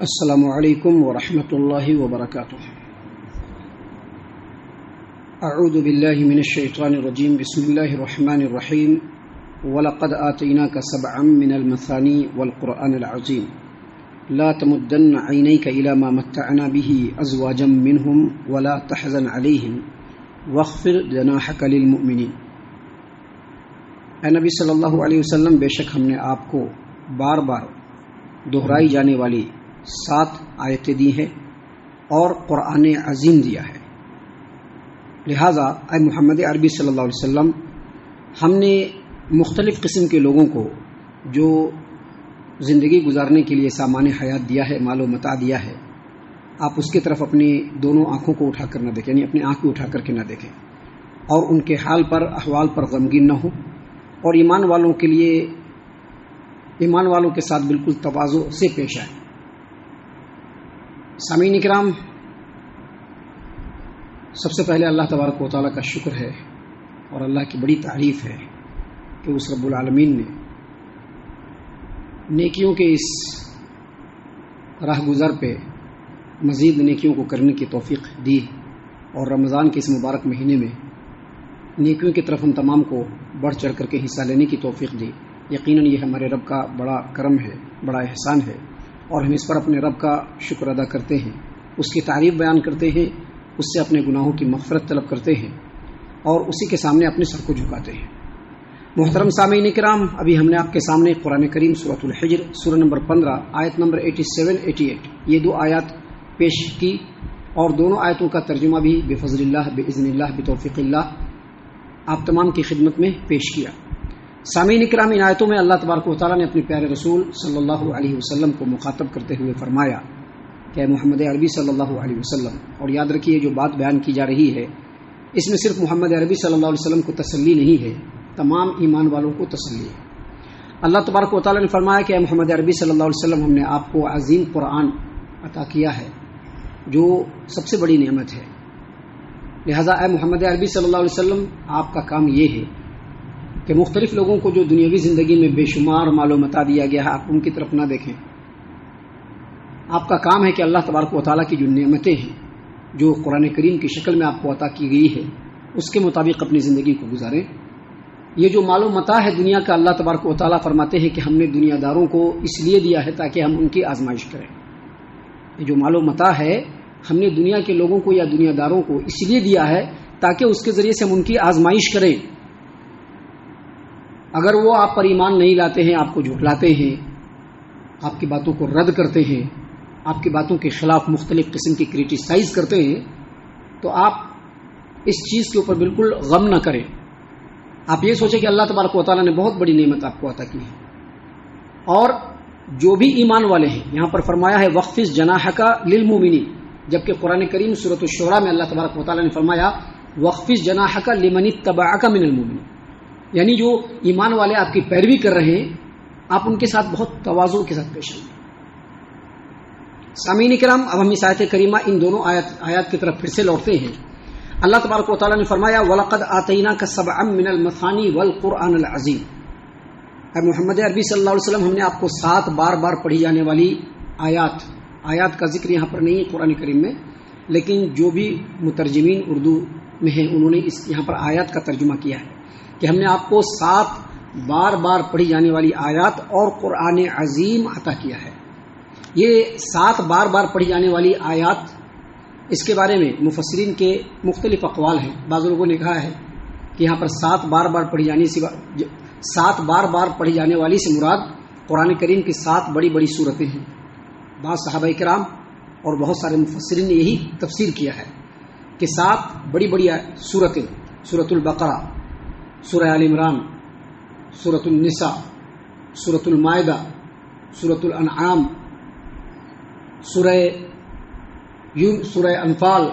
السلام علیکم ورحمۃ اللہ وبرکاتہ۔ اعوذ باللہ من الشیطان الرجیم، بسم اللہ الرحمن الرحیم۔ وَلَقَدْ آتَيْنَاكَ سَبْعًا مِنَ الْمَثَانِي وَالْقُرْآنِ الْعَظِيمِ لَا تَمُدَّنَّ عَيْنَيْكَ إِلَى مَا مَتَّعْنَا بِهِ أَزْوَاجًا مِّنْهُمْ وَلَا تَحْزَنْ عَلَيْهِمْ وَاخْفِضْ جَنَاحَكَ لِلْمُؤْمِنِينَ۔ اے نبی صلی اللہ علیہ وسلم، بے شک ہم نے آپ کو بار بار دہرائی جانے والی 7 آیتیں دی ہیں اور قرآن عظیم دیا ہے، لہٰذا اے محمد عربی صلی اللہ علیہ وسلم، ہم نے مختلف قسم کے لوگوں کو جو زندگی گزارنے کے لیے سامان حیات دیا ہے، مال و متاع دیا ہے، آپ اس کی طرف اپنی دونوں آنکھوں کو اٹھا کر نہ دیکھیں، یعنی اپنی آنکھ کو اٹھا کر کے نہ دیکھیں اور ان کے حال پر، احوال پر غمگین نہ ہو، اور ایمان والوں کے لیے، ایمان والوں کے ساتھ بالکل تواضع سے پیش آئیں۔ سامعین کرام، سب سے پہلے اللہ تبارک و تعالیٰ کا شکر ہے اور اللہ کی بڑی تعریف ہے کہ اس رب العالمین نے نیکیوں کے اس راہ گزر پہ مزید نیکیوں کو کرنے کی توفیق دی، اور رمضان کے اس مبارک مہینے میں نیکیوں کی طرف ہم تمام کو بڑھ چڑھ کر کے حصہ لینے کی توفیق دی۔ یقیناً یہ ہمارے رب کا بڑا کرم ہے، بڑا احسان ہے، اور ہم اس پر اپنے رب کا شکر ادا کرتے ہیں، اس کی تعریف بیان کرتے ہیں، اس سے اپنے گناہوں کی مغفرت طلب کرتے ہیں اور اسی کے سامنے اپنے سر کو جھکاتے ہیں۔ محترم سامعین کرام، ابھی ہم نے آپ کے سامنے قرآن کریم سورۃ الحجر سورہ نمبر 15 آیت نمبر 87-88 یہ 2 آیات پیش کی، اور دونوں آیتوں کا ترجمہ بھی بفضل اللہ، باذن اللہ، بتوفیق اللہ آپ تمام کی خدمت میں پیش کیا۔ سامعین کرام، ان آیتوں میں اللہ تبارک و تعالیٰ نے اپنے پیارے رسول صلی اللہ علیہ وسلم کو مخاطب کرتے ہوئے فرمایا کہ اے محمد عربی صلی اللہ علیہ وسلم، اور یاد رکھیے جو بات بیان کی جا رہی ہے اس میں صرف محمد عربی صلی اللہ علیہ وسلم کو تسلی نہیں ہے، تمام ایمان والوں کو تسلی ہے۔ اللہ تبارک و تعالیٰ نے فرمایا کہ اے محمد عربی صلی اللہ علیہ وسلم، ہم نے آپ کو عظیم قرآن عطا کیا ہے جو سب سے بڑی نعمت ہے، لہذا اے محمد عربی صلی اللہ علیہ وسلم، آپ کا کام یہ ہے کہ مختلف لوگوں کو جو دنیاوی زندگی میں بے شمار مال و متاع دیا گیا ہے، آپ ان کی طرف نہ دیکھیں۔ آپ کا کام ہے کہ اللہ تبارک و تعالیٰ کی جو نعمتیں ہیں، جو قرآن کریم کی شکل میں آپ کو عطا کی گئی ہے، اس کے مطابق اپنی زندگی کو گزاریں۔ یہ جو مال و متاع ہے دنیا کا، اللہ تبارک و تعالیٰ فرماتے ہیں کہ ہم نے دنیا داروں کو اس لیے دیا ہے تاکہ ہم ان کی آزمائش کریں۔ یہ جو مال و متاع ہے ہم نے دنیا کے لوگوں کو یا دنیا داروں کو اس لیے دیا ہے تاکہ اس کے ذریعے سے ہم ان کی آزمائش کریں۔ اگر وہ آپ پر ایمان نہیں لاتے ہیں، آپ کو جھٹلاتے ہیں، آپ کی باتوں کو رد کرتے ہیں، آپ کی باتوں کے خلاف مختلف قسم کی کرٹیسائز کرتے ہیں، تو آپ اس چیز کے اوپر بالکل غم نہ کریں۔ آپ یہ سوچیں کہ اللہ تبارک و تعالیٰ نے بہت بڑی نعمت آپ کو عطا کی ہے، اور جو بھی ایمان والے ہیں، یہاں پر فرمایا ہے وَخْفِضْ جَنَاحَكَ لِلْمُؤْمِنِينَ، جبکہ قرآن کریم سورۃ الشعراء میں اللہ تبارک و تعالیٰ نے فرمایا وَخْفِضْ جَنَاحَكَ لِمَنِ اتَّبَعَكَ مِنَ الْمُؤْمِنِينَ، یعنی جو ایمان والے آپ کی پیروی کر رہے ہیں، آپ ان کے ساتھ بہت تواضع کے ساتھ پیش آئیں۔ سامعین کرام، اب ہم اس آیت کریمہ ان دونوں آیات کی طرف پھر سے لوٹتے ہیں۔ اللہ تبارک و تعالیٰ نے فرمایا وَلَقَدْ آتَيْنَاكَ سَبْعًا مِنَ الْمَثَانِي وَالْقُرْآنِ الْعَظِيمِ، اے محمد عربی صلی اللہ علیہ وسلم، ہم نے آپ کو 7 بار بار پڑھی جانے والی آیات کا ذکر یہاں پر نہیں ہے قرآن کریم میں، لیکن جو بھی مترجمین اردو میں ہیں انہوں نے یہاں پر آیات کا ترجمہ کیا ہے کہ ہم نے آپ کو 7 بار بار پڑھی جانے والی آیات اور قرآن عظیم عطا کیا ہے۔ یہ 7 بار بار پڑھی جانے والی آیات، اس کے بارے میں مفسرین کے مختلف اقوال ہیں۔ بعض لوگوں نے کہا ہے کہ یہاں پر 7 بار بار پڑھی جانے والی سے مراد قرآن کریم کی 7 بڑی بڑی صورتیں ہیں۔ بعض صحابہ کرام اور بہت سارے مفسرین نے یہی تفسیر کیا ہے کہ 7 بڑی بڑی صورتیں، سورۃ البقرہ، سورہ آل عمران، سورۃ النساء، سورۃ المائدہ، سورۃ الانعام، سورہ انفال،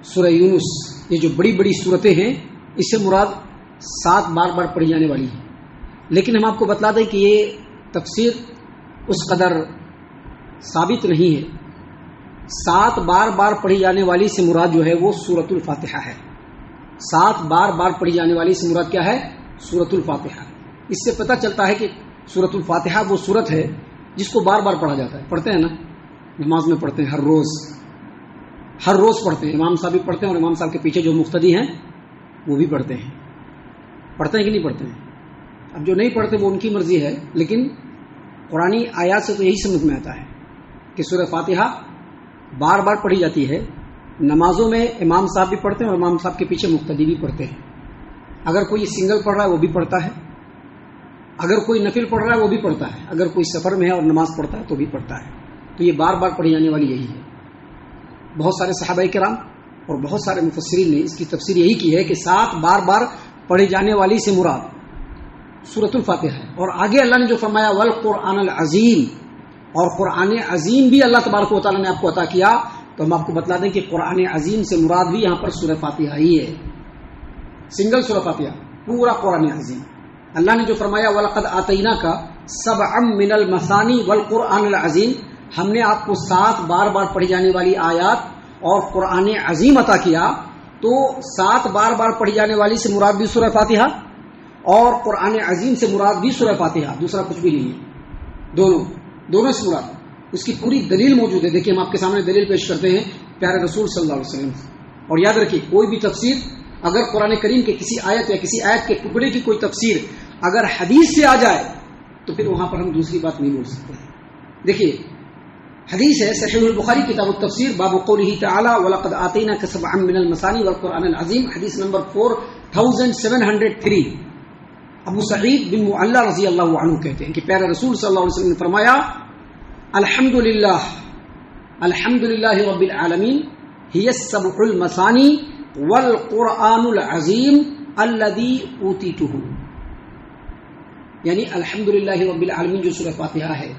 سورہ یونس، یہ جو بڑی بڑی صورتیں ہیں اس سے مراد 7 بار بار پڑھی جانے والی ہیں۔ لیکن ہم آپ کو بتلا دیں کہ یہ تفسیر اس قدر ثابت نہیں ہے۔ 7 بار بار پڑھی جانے والی سے مراد جو ہے وہ سورۃ الفاتحہ ہے۔ 7 بار بار پڑھی جانے والی سے مراد کیا ہے؟ سورۃ الفاتحہ۔ اس سے پتہ چلتا ہے کہ سورۃ الفاتحہ وہ سورت ہے جس کو بار بار پڑھا جاتا ہے، پڑھتے ہیں نا، نماز میں پڑھتے ہیں ہر روز پڑھتے ہیں. امام صاحب بھی پڑھتے ہیں اور امام صاحب کے پیچھے جو مقتدی ہیں وہ بھی پڑھتے ہیں. پڑھتے ہیں کہ نہیں پڑھتے ہیں؟ اب جو نہیں پڑھتے وہ ان کی مرضی ہے، لیکن قرآنی آیات سے تو یہی سمجھ میں آتا ہے کہ سورہ فاتحہ بار بار پڑھی جاتی ہے. نمازوں میں امام صاحب بھی پڑھتے ہیں اور امام صاحب کے پیچھے مقتدی بھی پڑھتے ہیں. اگر کوئی سنگل پڑھ رہا ہے وہ بھی پڑھتا ہے، اگر کوئی نفل پڑھ رہا ہے وہ بھی پڑھتا ہے، اگر کوئی سفر میں ہے اور نماز پڑھتا ہے تو بھی پڑھتا ہے. تو یہ بار بار پڑھی جانے والی یہی ہے. بہت سارے صحابہ کرام اور بہت سارے مفسرین نے اس کی تفسیر یہی کی ہے کہ 7 بار بار پڑھی جانے والی سے مراد سورۃ الفاتحہ ہے. اور آگے اللہ نے جو فرمایا والقرآن العظیم، اور قرآن عظیم بھی اللہ تبارک و تعالیٰ نے آپ کو عطا کیا، تو ہم آپ کو بتلا دیں کہ قرآن عظیم سے مراد بھی یہاں پر سورہ فاتحہ ہی ہے. سنگل سورہ فاتحہ، پورا قرآن عظیم. اللہ نے جو فرمایا وَلَقَدْ آتَيْنَاكَ سَبْعًا مِّنَ الْمَثَانِي وَالْقُرْآنِ الْعَظِيمِ، ہم نے آپ کو 7 بار بار پڑھی جانے والی آیات اور قرآن عظیم عطا کیا. تو 7 بار بار پڑھی جانے والی سے مراد بھی سورہ فاتحہ اور قرآن عظیم سے مراد بھی سورہ فاتحہ، دوسرا کچھ بھی نہیں ہے. دونوں سے مراد. اس کی پوری دلیل موجود ہے. دیکھیے ہم آپ کے سامنے دلیل پیش کرتے ہیں پیارے رسول صلی اللہ علیہ وسلم. اور یاد رکھیے کوئی بھی تفسیر اگر قرآن کریم کے کسی آیت یا کسی آیت کے ٹکڑے کی کوئی تفسیر اگر حدیث سے آ جائے تو پھر وہاں پر ہم دوسری بات نہیں بول سکتے. دیکھیے حدیث ہے صحیح البخاری کتاب التفسیر باب قوله تعالی وَلَقَدْ آتَيْنَاكَ سَبْعًا مِّنَ الْمَثَانِي وَالْقُرْآنِ الْعَظِيمِ، حدیث نمبر 4703. ابو سعید بن معلّہ رضی اللہ عنہ کہتے ہیں کہ پیارے رسول صلی اللہ علیہ وسلم نے فرمایا الحمدللہ رب العالمین هي السبع المثانی والقرآن العظیم الذي اوتیتہ. یعنی الحمدللہ رب العالمین جو سورہ فاتحہ ہے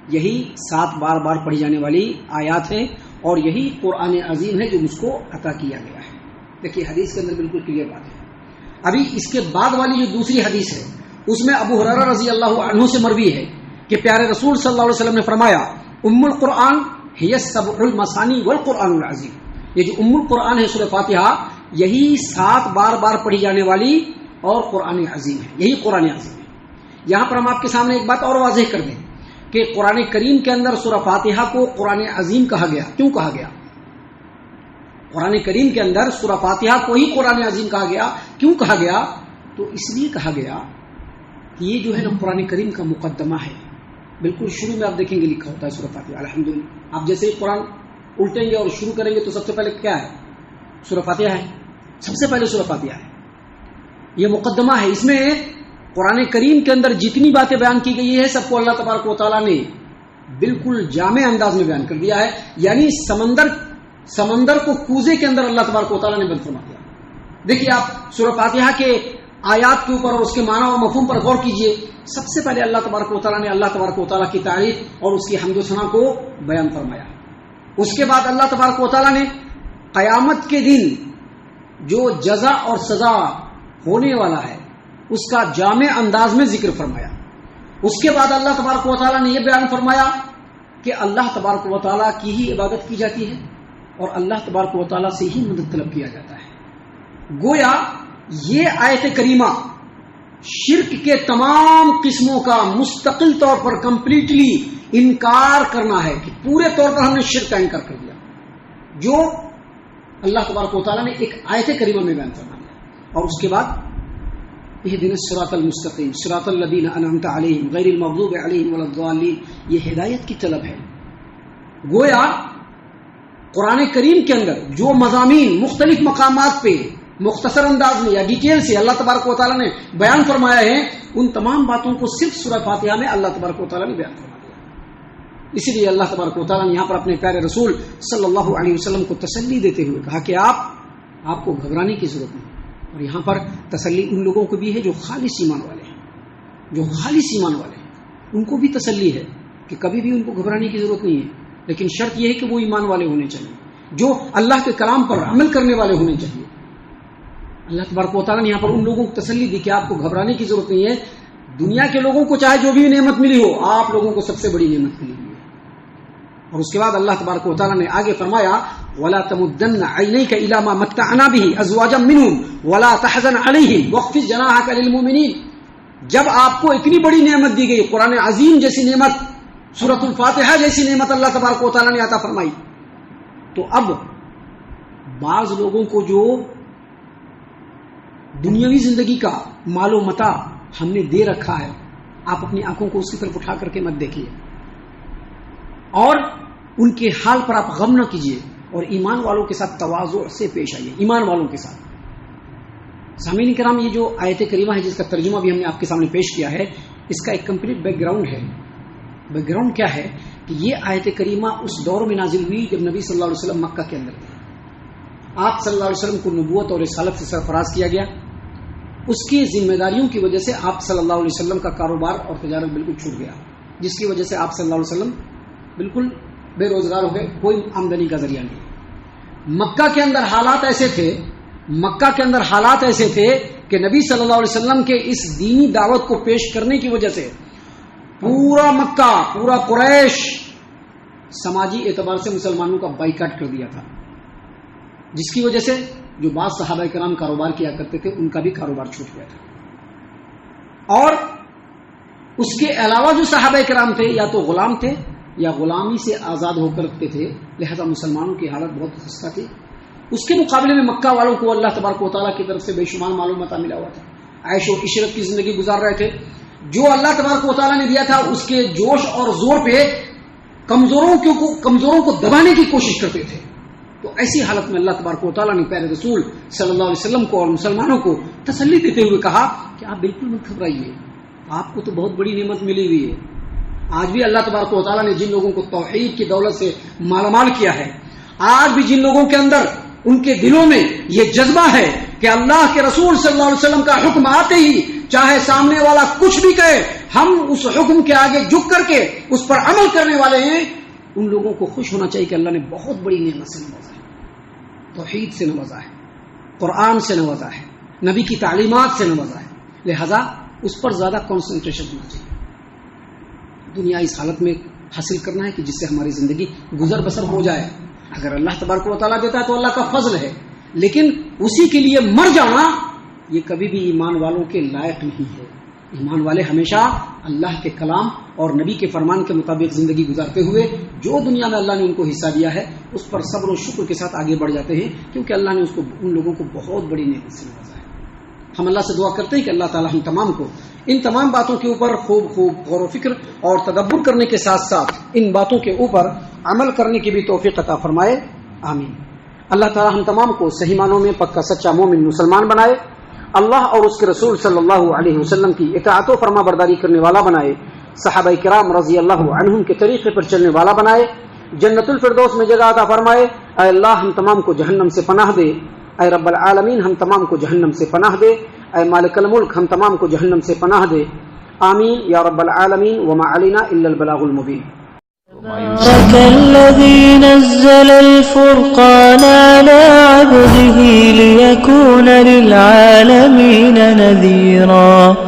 یہی 7 بار بار پڑھی جانے والی آیات ہیں اور یہی قرآن عظیم ہے جو مجھ کو عطا کیا گیا ہے. دیکھیے حدیث کے اندر بالکل کلیئر بات ہے. ابھی اس کے بعد والی جو دوسری حدیث ہے اس میں ابو ہریرہ رضی اللہ عنہ سے مروی ہے کہ پیارے رسول صلی اللہ علیہ وسلم نے فرمایا ام القرآن ہی السبع المثانی والقرآن العظیم. یہ جو ام القرآن ہے سورہ فاتحہ یہی 7 بار بار پڑھی جانے والی اور قرآن عظیم ہے، یہی قرآن عظیم ہے. یہاں پر ہم آپ کے سامنے ایک بات اور واضح کر دیں کہ قرآن کریم کے اندر سورہ فاتحہ کو قرآن عظیم کہا گیا. کیوں کہا گیا؟ قرآن کریم کے اندر سورہ فاتحہ کو ہی قرآن عظیم کہا گیا. کیوں کہا گیا؟ تو اس لیے کہا گیا کہ یہ جو ہے نا قرآن کریم کا مقدمہ ہے. بالکل شروع میں آپ دیکھیں گے لکھا ہوتا ہے سورہ فاتحہ الحمدللہ. آپ جیسے ہی قرآن الٹیں گے اور شروع کریں گے تو سب سے پہلے کیا ہے؟ سورہ فاتحہ ہے. سب سے پہلے سورہ فاتحہ ہے. یہ مقدمہ ہے. اس میں قرآن کریم کے اندر جتنی باتیں بیان کی گئی ہے سب کو اللہ تبارک و تعالیٰ نے بالکل جامع انداز میں بیان کر دیا ہے. یعنی سمندر کو کوزے کے اندر اللہ تبارک و تعالیٰ نے بند فرما دیا. دیکھیے آپ سورہ فاتحہ کے آیات کے اوپر اور اس کے معنی و مفہوم پر غور کیجئے. سب سے پہلے اللہ تبارک و تعالیٰ نے اللہ تبارک و تعالیٰ کی تعریف اور اس کی حمد و ثنا کو بیان فرمایا. اس کے بعد اللہ تبارک و تعالیٰ نے قیامت کے دن جو جزا اور سزا ہونے والا ہے اس کا جامع انداز میں ذکر فرمایا. اس کے بعد اللہ تبارک و تعالیٰ نے یہ بیان فرمایا کہ اللہ تبارک و تعالیٰ کی ہی عبادت کی جاتی ہے اور اللہ تبارک و تعالیٰ سے ہی مدد طلب کیا جاتا ہے. گویا یہ آیت کریمہ شرک کے تمام قسموں کا مستقل طور پر کمپلیٹلی انکار کرنا ہے کہ پورے طور پر ہم نے شرک کا انکار کر دیا جو اللہ تبارک و تعالیٰ نے ایک آیت کریمہ میں بیان فرما دیا. اور اس کے بعد اہدنا الصراط المستقیم صراط الذین انعمت علیہم غیر المغضوب علیہم ولا الضالین، یہ ہدایت کی طلب ہے. گویا قرآن کریم کے اندر جو مضامین مختلف مقامات پہ مختصر انداز میں یا ڈیٹیل سے اللہ تبارک و تعالیٰ نے بیان فرمایا ہے ان تمام باتوں کو صرف سورہ فاتحہ میں اللہ تبارک و تعالیٰ نے بیان فرما دیا. اسی لیے اللہ تبارک و تعالیٰ نے یہاں پر اپنے پیارے رسول صلی اللہ علیہ وسلم کو تسلی دیتے ہوئے کہا کہ آپ کو گھبرانے کی ضرورت نہیں. اور یہاں پر تسلی ان لوگوں کو بھی ہے جو خالص ایمان والے ہیں، ان کو بھی تسلی ہے کہ کبھی بھی ان کو گھبرانے کی ضرورت نہیں ہے. لیکن شرط یہ ہے کہ وہ ایمان والے ہونے چاہیے، جو اللہ کے کلام پر عمل کرنے والے ہونے چاہیے. اللہ تبارک و تعالیٰ نے یہاں پر ان لوگوں کو تسلی دی کہ آپ کو گھبرانے کی ضرورت نہیں ہے. دنیا کے لوگوں کو چاہے جو بھی نعمت ملی ہو، آپ لوگوں کو سب سے بڑی نعمت ملی ہوئی ہے. اور اس کے بعد اللہ تبارک و تعالیٰ نے آگے فرمایا وَلَا تَمُدَّنَّ عَيْنَيْكَ إِلَىٰ مَا مَتَّعْنَا بِهِ أَزْوَاجًا مِّنْهُمْ وَلَا تَحْزَنْ عَلَيْهِمْ وَاخْفِضْ جَنَاحَكَ لِلْمُؤْمِنِينَ. جب آپ کو اتنی بڑی نعمت دی گئی، قرآن عظیم جیسی نعمت سورۃ الفاتحہ جیسی نعمت اللہ تبارک و تعالیٰ نے عطا فرمائی. تو اب بعض لوگوں کو جو دنیاوی زندگی کا مال و متاع ہم نے دے رکھا ہے، آپ اپنی آنکھوں کو اس کی طرف اٹھا کر کے مت دیکھیے اور ان کے حال پر آپ غم نہ کیجیے، اور ایمان والوں کے ساتھ تواضع سے پیش آئیے. ایمان والوں کے ساتھ. سامعین کرام، یہ جو آیت کریمہ ہے جس کا ترجمہ بھی ہم نے آپ کے سامنے پیش کیا ہے، اس کا ایک کمپلیٹ بیک گراؤنڈ ہے. بیک گراؤنڈ کیا ہے کہ یہ آیت کریمہ اس دور میں نازل ہوئی جب نبی صلی اللہ علیہ وسلم مکہ کے اندر تھے. آپ صلی اللہ علیہ وسلم کو نبوت اور رسالت سے سرفراز کیا گیا. اس کی ذمہ داریوں کی وجہ سے آپ صلی اللہ علیہ وسلم کا کاروبار اور تجارت بالکل چھوٹ گیا، جس کی وجہ سے آپ صلی اللہ علیہ وسلم بالکل بے روزگار ہو گئے، کوئی آمدنی کا ذریعہ نہیں. مکہ کے اندر حالات ایسے تھے کہ نبی صلی اللہ علیہ وسلم کے اس دینی دعوت کو پیش کرنے کی وجہ سے پورا مکہ، پورا قریش سماجی اعتبار سے مسلمانوں کا بائیکاٹ کر دیا تھا، جس کی وجہ سے جو بعض صحابہ کرام کاروبار کیا کرتے تھے ان کا بھی کاروبار چھوٹ گیا تھا. اور اس کے علاوہ جو صحابہ کرام تھے یا تو غلام تھے یا غلامی سے آزاد ہو کر رکھتے تھے، لہذا مسلمانوں کی حالت بہت خستہ تھی. اس کے مقابلے میں مکہ والوں کو اللہ تبارک و تعالیٰ کی طرف سے بے شمار معلومات ملا ہوا تھا، عیش و عشرت کی زندگی گزار رہے تھے. جو اللہ تبارک و تعالیٰ نے دیا تھا اس کے جوش اور زور پہ کمزوروں کو دبانے کی کوشش کرتے تھے. تو ایسی حالت میں اللہ تبارک و تعالیٰ نے پیارے رسول صلی اللہ علیہ وسلم کو اور مسلمانوں کو تسلی دیتے ہوئے کہا کہ آپ بالکل مت گھبرائیے، آپ کو تو بہت بڑی نعمت ملی ہوئی ہے. آج بھی اللہ تبارک و تعالیٰ نے جن لوگوں کو توحید کی دولت سے مالا مال کیا ہے، آج بھی جن لوگوں کے اندر ان کے دلوں میں یہ جذبہ ہے کہ اللہ کے رسول صلی اللہ علیہ وسلم کا حکم آتے ہی چاہے سامنے والا کچھ بھی کہے ہم اس حکم کے آگے جھک کر کے اس پر عمل کرنے والے ہیں، ان لوگوں کو خوش ہونا چاہیے کہ اللہ نے بہت بڑی نعمت سے نوازا ہے، توحید سے نوازا ہے، قرآن سے نوازا ہے، نبی کی تعلیمات سے نوازا ہے. لہذا اس پر زیادہ کنسنٹریشن ہونا چاہیے. دنیا اس حالت میں حاصل کرنا ہے کہ جس سے ہماری زندگی گزر بسر ہو جائے. اگر اللہ تبارک و تعالیٰ دیتا ہے تو اللہ کا فضل ہے، لیکن اسی کے لیے مر جانا یہ کبھی بھی ایمان والوں کے لائق نہیں ہے. ایمان والے ہمیشہ اللہ کے کلام اور نبی کے فرمان کے مطابق زندگی گزارتے ہوئے جو دنیا میں اللہ نے ان کو حصہ دیا ہے اس پر صبر و شکر کے ساتھ آگے بڑھ جاتے ہیں، کیونکہ اللہ نے ان لوگوں کو بہت بڑی نعمت سے نوازا ہے. ہم اللہ سے دعا کرتے ہیں کہ اللہ تعالیٰ ہم تمام کو ان تمام باتوں کے اوپر خوب غور و فکر اور تدبر کرنے کے ساتھ ساتھ ان باتوں کے اوپر عمل کرنے کی بھی توفیق عطا فرمائے. آمین. اللہ تعالیٰ ہم تمام کو صحیح معنوں میں پکا سچا مومن مسلمان بنائے، اللہ اور اس کے رسول صلی اللہ علیہ وسلم کی اطاعت و فرما برداری کرنے والا بنائے، صحابہ کرام رضی اللہ عنہم کے طریقے پر چلنے والا بنائے، جنت الفردوس میں جگہ عطا فرمائے. اے اللہ ہم تمام کو جہنم سے پناہ دے. اے رب العالمین ہم تمام کو جہنم سے پناہ دے. اے مالک الملک ہم تمام کو جہنم سے پناہ دے. آمین یا رب العالمین. وما علینا الا البلاغ المبین. تبارك الذي نزل الفرقان على عبده ليكون للعالمين نذيرا.